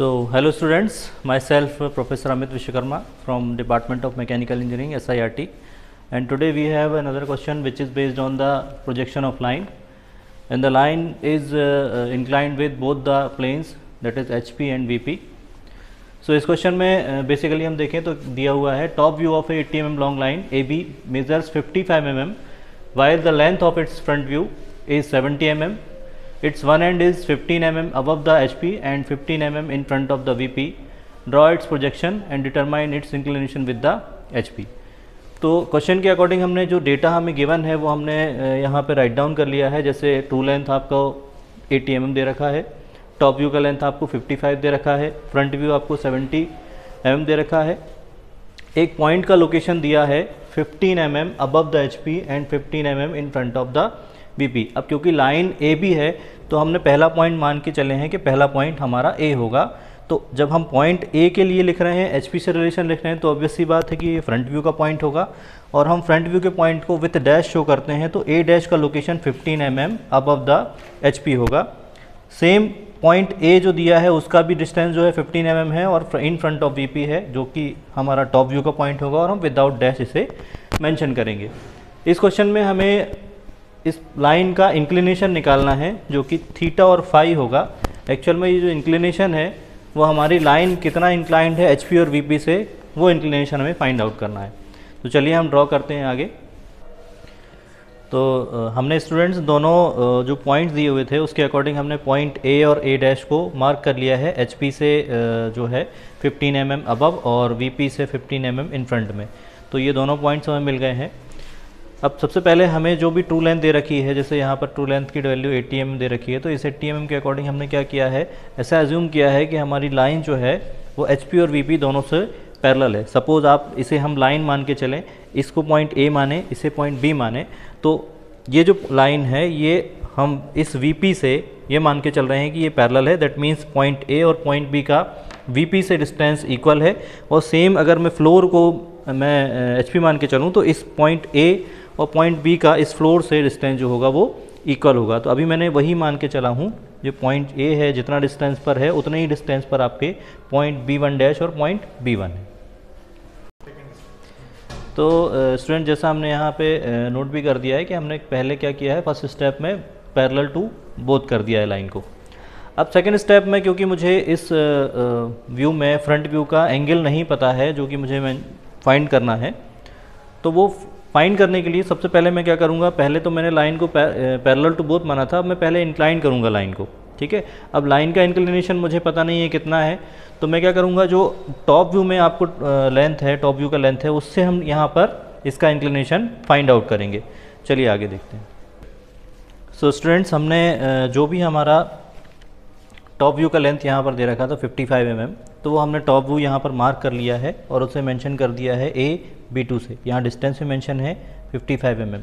Hello students, myself Professor Amit Vishwakarma from Department of Mechanical Engineering SIRT, and today we have another question which is based on the projection of line, and the line is inclined with both the planes, that is HP and VP. So इस question में basically हम देखें तो दिया हुआ है top view of A 80 mm long line AB measures 55 mm while the length of its front view is 70 mm. Its one end is 15 mm above the HP and 15 mm in front of the VP. Draw its projection and determine its inclination with the HP. तो question के according हमने जो data हमें given है वो हमने यहाँ पे राइट डाउन कर लिया है। जैसे ट्रू लेंथ आपको 80 mm दे रखा है, टॉप व्यू का लेंथ आपको 55 दे रखा है, फ्रंट व्यू आपको 70 mm दे रखा है। एक पॉइंट का लोकेशन दिया है 15 mm above the HP and 15 mm in front of the VP। अब क्योंकि लाइन AB है तो हमने पहला पॉइंट मान के चले हैं कि पहला पॉइंट हमारा A होगा। तो जब हम पॉइंट A के लिए लिख रहे हैं, HP से रिलेशन लिख रहे हैं, तो ऑब्वियस सी बात है कि ये फ्रंट व्यू का पॉइंट होगा और हम फ्रंट व्यू के पॉइंट को विथ डैश शो करते हैं तो A डैश का location 15 mm above the HP होगा। सेम पॉइंट A जो दिया है उसका भी डिस्टेंस जो है 15 mm है और इन फ्रंट ऑफ VP है जो कि हमारा टॉप व्यू का पॉइंट होगा और हम विदाउट डैश इसे मेंशन करेंगे। इस क्वेश्चन में हमें इस लाइन का इंक्लिनेशन निकालना है जो कि थीटा और फाई होगा। एक्चुअल में ये जो इंक्लिनेशन है वो हमारी लाइन कितना इंक्लाइंड है HP और VP से, वो इंक्लिनेशन हमें फाइंड आउट करना है। तो चलिए हम ड्रॉ करते हैं आगे। तो हमने स्टूडेंट्स दोनों जो पॉइंट्स दिए हुए थे उसके अकॉर्डिंग हमने पॉइंट A और A डैश को मार्क कर लिया है HP से जो है 15 mm अबव और VP से 15 mm इन फ्रंट में। तो ये दोनों पॉइंट्स हमें मिल गए हैं। अब सबसे पहले हमें जो भी ट्रू लेंथ दे रखी है, जैसे यहाँ पर ट्रू लेंथ की वैल्यू 80 mm दे रखी है, तो इस 80 mm के अकॉर्डिंग हमने क्या किया है, ऐसा एज्यूम किया है कि हमारी लाइन जो है वो HP और VP दोनों से पैरेलल है। सपोज़ आप इसे हम लाइन मान के चलें, इसको पॉइंट A माने, इसे पॉइंट B माने, तो ये जो लाइन है ये हम इस VP से ये मान के चल रहे हैं कि ये पैरेलल है। दैट मीन्स पॉइंट A और पॉइंट B का VP से डिस्टेंस इक्वल है। और सेम अगर मैं फ्लोर को मैं HP मान के चलूँ तो इस पॉइंट A और पॉइंट B का इस फ्लोर से डिस्टेंस जो होगा वो इक्वल होगा। तो अभी मैंने वही मान के चला हूँ, जो पॉइंट A है जितना डिस्टेंस पर है उतने ही डिस्टेंस पर आपके पॉइंट B1 डैश और पॉइंट B1 है। तो स्टूडेंट जैसा हमने यहाँ पे नोट भी कर दिया है कि हमने पहले क्या किया है, फर्स्ट स्टेप में पैरेलल टू बोथ कर दिया है लाइन को। अब सेकेंड स्टेप में क्योंकि मुझे इस व्यू में फ्रंट व्यू का एंगल नहीं पता है जो कि मुझे फाइंड करना है, तो वो फाइंड करने के लिए सबसे पहले मैं क्या करूँगा, पहले तो मैंने लाइन को पैरेलल टू बोथ माना था, अब मैं पहले इंक्लाइन करूँगा लाइन को। ठीक है, अब लाइन का इंक्लिनेशन मुझे पता नहीं है कितना है, तो मैं क्या करूँगा, जो टॉप व्यू में आपको लेंथ है, टॉप व्यू का लेंथ है, उससे हम यहाँ पर इसका इंक्लिनेशन फाइंड आउट करेंगे। चलिए आगे देखते हैं। सो स्टूडेंट्स हमने जो भी हमारा टॉप व्यू का लेंथ यहाँ पर दे रखा था 55 mm, तो वो हमने टॉप व्यू यहाँ पर मार्क कर लिया है और उसे मेंशन कर दिया है AB2 से। यहाँ डिस्टेंस में मेंशन है 55 mm।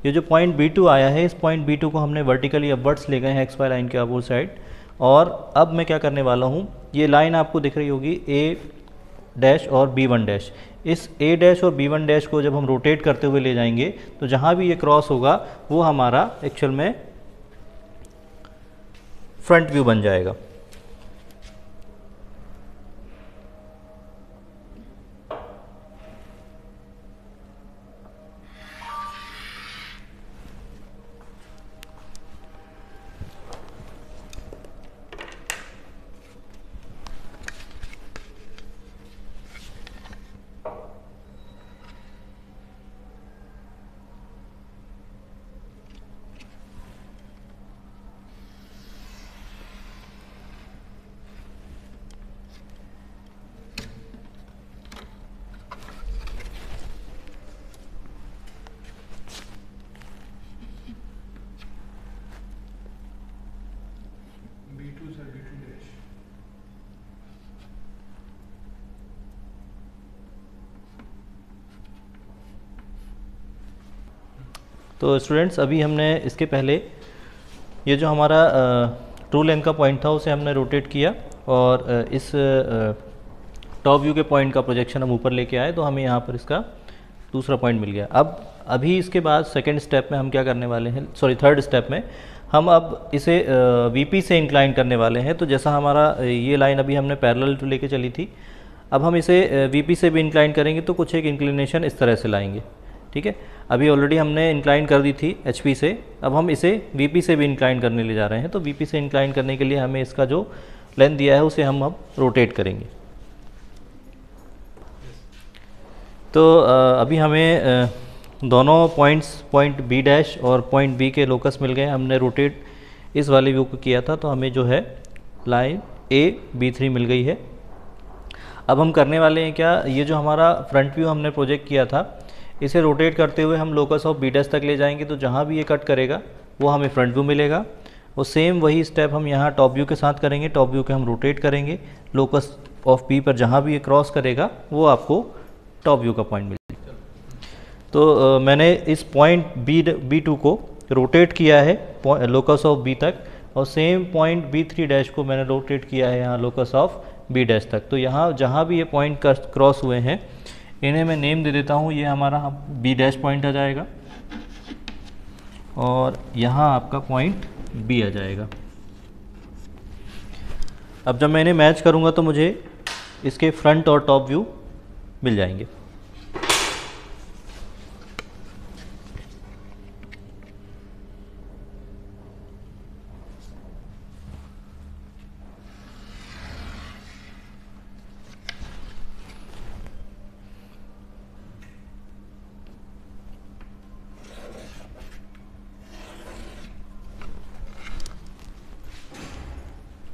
ये जो पॉइंट B2 आया है, इस पॉइंट B2 को हमने वर्टिकली अपवर्ड्स ले गए हैं XY लाइन के अपोजिट साइड। और अब मैं क्या करने वाला हूँ, ये लाइन आपको दिख रही होगी A डैश और B1 डैश। इस A डैश और B1 डैश को जब हम रोटेट करते हुए ले जाएंगे तो जहाँ भी ये क्रॉस होगा वो हमारा एक्चुअल में फ्रंट व्यू बन जाएगा। तो स्टूडेंट्स अभी हमने इसके पहले ये जो हमारा ट्रू लेंथ का पॉइंट था उसे हमने रोटेट किया और इस टॉप व्यू के पॉइंट का प्रोजेक्शन हम ऊपर लेके आए तो हमें यहाँ पर इसका दूसरा पॉइंट मिल गया। अब अभी इसके बाद सेकंड स्टेप में हम क्या करने वाले हैं, सॉरी थर्ड स्टेप में हम अब इसे वीपी से इंक्लाइन करने वाले हैं। तो जैसा हमारा ये लाइन अभी हमने पैरेलल टू लेके चली थी, अब हम इसे वीपी से भी इंक्लाइन करेंगे तो कुछ एक इंक्लिनेशन इस तरह से लाएंगे। ठीक है, अभी ऑलरेडी हमने इंक्लाइन कर दी थी एचपी से, अब हम इसे वीपी से भी इंक्लाइन करने ले जा रहे हैं। तो वीपी से इंक्लाइन करने के लिए हमें इसका जो लेंथ दिया है उसे हम अब रोटेट करेंगे। तो अभी हमें दोनों पॉइंट्स, पॉइंट बी डैश और पॉइंट बी के लोकस मिल गए। हमने रोटेट इस वाले व्यू को किया था, तो हमें जो है लाइन ए B3 मिल गई है। अब हम करने वाले हैं क्या, ये जो हमारा फ्रंट व्यू हमने प्रोजेक्ट किया था, इसे रोटेट करते हुए हम लोकस ऑफ बी डैश तक ले जाएंगे। तो जहाँ भी ये कट करेगा वो हमें फ्रंट व्यू मिलेगा। और सेम वही स्टेप हम यहाँ टॉप व्यू के साथ करेंगे। टॉप व्यू के हम रोटेट करेंगे, लोकस ऑफ बी पर जहाँ भी ये क्रॉस करेगा वो आपको टॉप व्यू का पॉइंट मिलेगा। तो मैंने इस पॉइंट B2 को रोटेट किया है लोकस ऑफ बी तक, और सेम पॉइंट B3 डैश को मैंने रोटेट किया है यहाँ लोकस ऑफ बी डैश तक। तो यहाँ जहाँ भी ये पॉइंट क्रॉस हुए हैं इन्हें मैं नेम दे देता हूँ। ये हमारा बी डैश पॉइंट आ जाएगा और यहाँ आपका पॉइंट बी आ जाएगा। अब जब मैं इन्हें मैच करूँगा तो मुझे इसके फ्रंट और टॉप व्यू मिल जाएंगे।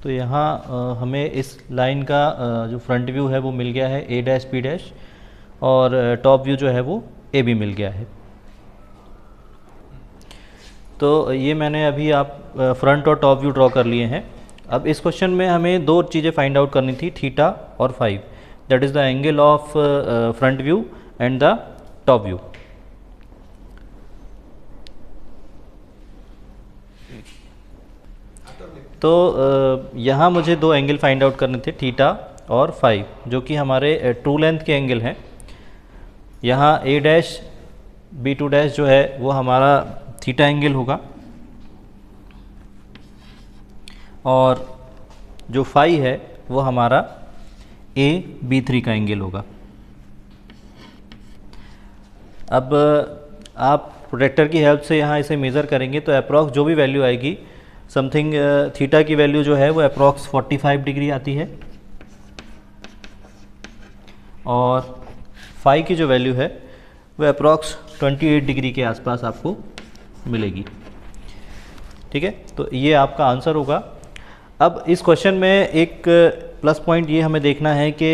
तो यहाँ हमें इस लाइन का जो फ्रंट व्यू है वो मिल गया है ए डैश बी डैश, और टॉप व्यू जो है वो ए बी मिल गया है। तो ये मैंने अभी आप फ्रंट और टॉप व्यू ड्रॉ कर लिए हैं। अब इस क्वेश्चन में हमें दो चीज़ें फाइंड आउट करनी थी, थीटा और phi, that is the angle of front view and the top view. तो यहाँ मुझे दो एंगल फाइंड आउट करने थे, थीटा और फाई, जो कि हमारे ट्रू लेंथ के एंगल हैं। यहाँ ए डैश B2 डैश जो है वो हमारा थीटा एंगल होगा, और जो फाई है वो हमारा B3 का एंगल होगा। अब आप प्रोटेक्टर की हेल्प से यहाँ इसे मेज़र करेंगे तो अप्रॉक्स जो भी वैल्यू आएगी, समथिंग थीटा की वैल्यू जो है वो अप्रॉक्स 45 डिग्री आती है, और फाई की जो वैल्यू है वो अप्रॉक्स 28 डिग्री के आसपास आपको मिलेगी। ठीक है, तो ये आपका आंसर होगा। अब इस क्वेश्चन में एक प्लस पॉइंट ये हमें देखना है कि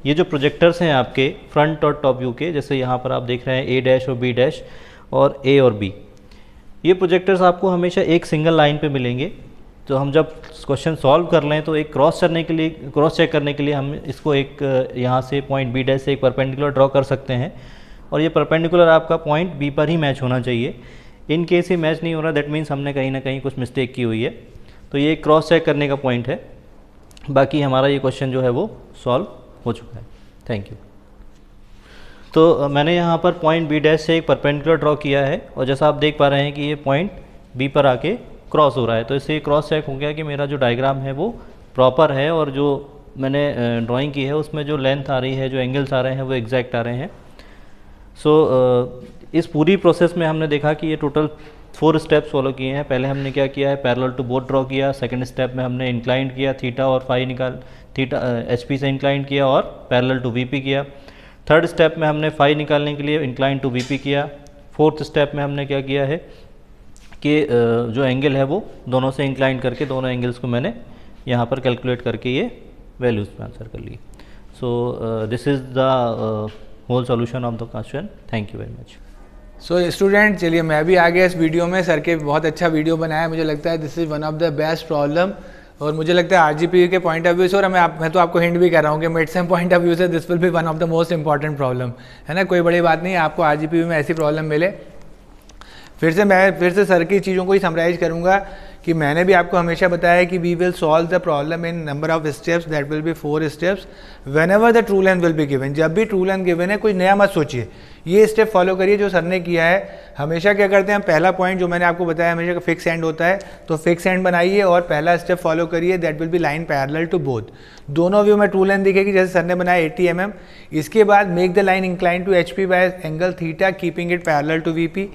ये जो प्रोजेक्टर्स हैं आपके फ्रंट और टॉप व्यू के, जैसे यहाँ पर आप देख रहे हैं ए डैश और बी डैश और ए और बी, ये प्रोजेक्टर्स आपको हमेशा एक सिंगल लाइन पे मिलेंगे। तो हम जब क्वेश्चन सॉल्व कर लें तो एक क्रॉस चेक करने के लिए हम इसको एक यहाँ से पॉइंट बी डैश से एक परपेंडिकुलर ड्रॉ कर सकते हैं, और ये परपेंडिकुलर आपका पॉइंट बी पर ही मैच होना चाहिए। इन केस ये मैच नहीं हो रहा, दैट मीन्स हमने कहीं ना कहीं कुछ मिस्टेक की हुई है। तो ये क्रॉस चेक करने का पॉइंट है। बाकी हमारा ये क्वेश्चन जो है वो सॉल्व हो चुका है। Thank you. तो मैंने यहाँ पर पॉइंट बी डैश से एक परपेंडिकुलर ड्रॉ किया है, और जैसा आप देख पा रहे हैं कि ये पॉइंट बी पर आके क्रॉस हो रहा है। तो इससे क्रॉस चेक हो गया कि मेरा जो डायग्राम है वो प्रॉपर है, और जो मैंने ड्राइंग की है उसमें जो लेंथ आ रही है, जो एंगल्स आ रहे हैं वो एग्जैक्ट आ रहे हैं। सो इस पूरी प्रोसेस में हमने देखा कि ये टोटल 4 स्टेप्स फॉलो किए हैं। पहले हमने क्या किया है, पैरेलल टू बोथ ड्रॉ किया। सेकंड स्टेप में हमने इंक्लाइंड किया, थीटा और फाई थीटा एचपी से इंक्लाइंड किया और पैरेलल टू वीपी किया। थर्ड स्टेप में हमने फाई निकालने के लिए इंक्लाइन टू वीपी किया। फोर्थ स्टेप में हमने क्या किया है कि जो एंगल है वो दोनों से इंक्लाइन करके दोनों एंगल्स को मैंने यहाँ पर कैलकुलेट करके ये वैल्यूज़ पे आंसर कर लिए। So this is the whole solution of the question. Thank you very much. So student, चलिए मैं भी आ गया इस वीडियो में। सर के बहुत अच्छा वीडियो बनाया, मुझे लगता है this is one of the best problem, और मुझे लगता है आरजीपीयू के पॉइंट ऑफ व्यू से, और मैं तो आपको हिंट भी कर रहा हूँ कि मिडसेम पॉइंट ऑफ व्यू से this will be one of the most important problem, है ना। कोई बड़ी बात नहीं है आपको आरजीपीयू में ऐसी प्रॉब्लम मिले। फिर से सर की चीज़ों को ही समराइज करूँगा कि मैंने भी आपको हमेशा बताया कि we will solve the problem in number of steps, that will be 4 steps whenever the true length will be given. जब भी ट्रू लेंथ गिवन है कुछ नया मत सोचिए, ये स्टेप फॉलो करिए जो सर ने किया है। हमेशा क्या करते हैं हम, पहला पॉइंट जो मैंने आपको बताया हमेशा फिक्स एंड होता है, तो फिक्स एंड बनाइए और पहला स्टेप फॉलो करिए, that will be line parallel to both. दोनों व्यू में ट्रू लेंथ दिखेगी जैसे सर ने बनाया 80 mm। इसके बाद make the line incline to HP by angle theta keeping it parallel to VP।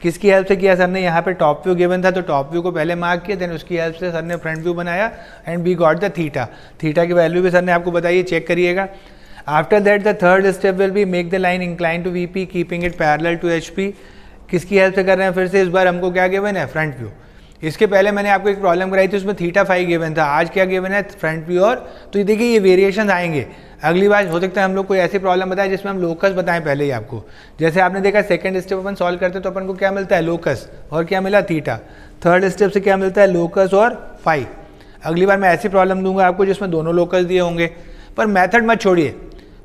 किसकी हेल्प से किया सर ने, यहाँ पे टॉप व्यू गिवन था तो टॉप व्यू को पहले मार्क किया, देन उसकी हेल्प से सर ने फ्रंट व्यू बनाया and we got the theta. Theta की वैल्यू भी सर ने आपको बताई, चेक करिएगा। After that the third step will be make the line incline to VP keeping it parallel to HP। किसकी हेल्प से कर रहे हैं, फिर से इस बार हमको क्या गिवन है, फ्रंट व्यू। इसके पहले मैंने आपको एक प्रॉब्लम कराई थी, उसमें थीटा 5 गिवन था, आज क्या गिवन है, फ्रंट व्यू। और तो ये देखिए ये वेरिएशन आएंगे। अगली बार हो सकता है हम लोग कोई ऐसी प्रॉब्लम बताएं जिसमें हम लोकस बताएं पहले ही आपको। जैसे आपने देखा सेकंड स्टेप अपन सॉल्व करते तो अपन को क्या मिलता है, लोकस, और क्या मिला, थीटा। थर्ड स्टेप से क्या मिलता है, लोकस और फाई। अगली बार मैं ऐसी प्रॉब्लम दूंगा आपको जिसमें दोनों लोकस दिए होंगे। पर मैथड मत छोड़िए,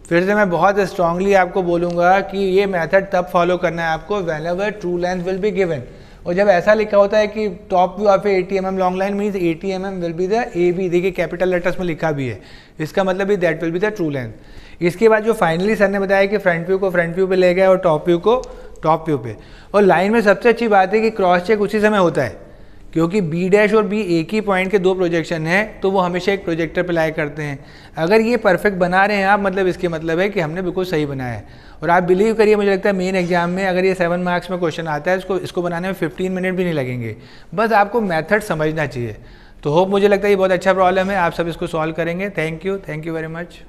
फिर से मैं बहुत स्ट्रांगली आपको बोलूँगा कि ये मेथड तब फॉलो करना है आपको when ever true length will be given. और जब ऐसा लिखा होता है कि top view of 80 mm long line means 80 mm will be the AB, देखिए कैपिटल लेटर्स में लिखा भी है, इसका मतलब भी that will be the true length. इसके बाद जो फाइनली सर ने बताया कि फ्रंट व्यू को फ्रंट व्यू पे ले गए और टॉप व्यू को टॉप व्यू पे। और लाइन में सबसे अच्छी बात है कि क्रॉस चेक उसी समय होता है, क्योंकि B' और B एक ही पॉइंट के दो प्रोजेक्शन हैं तो वो हमेशा एक प्रोजेक्टर पे लाया करते हैं। अगर ये परफेक्ट बना रहे हैं आप, मतलब इसके मतलब है कि हमने बिल्कुल सही बनाया है। और आप बिलीव करिए, मुझे लगता है मेन एग्जाम में अगर ये 7 मार्क्स में क्वेश्चन आता है, इसको बनाने में 15 मिनट भी नहीं लगेंगे, बस आपको मेथड समझना चाहिए। तो होप, मुझे लगता है ये बहुत अच्छा प्रॉब्लम है, आप सब इसको सॉल्व करेंगे। Thank you very much.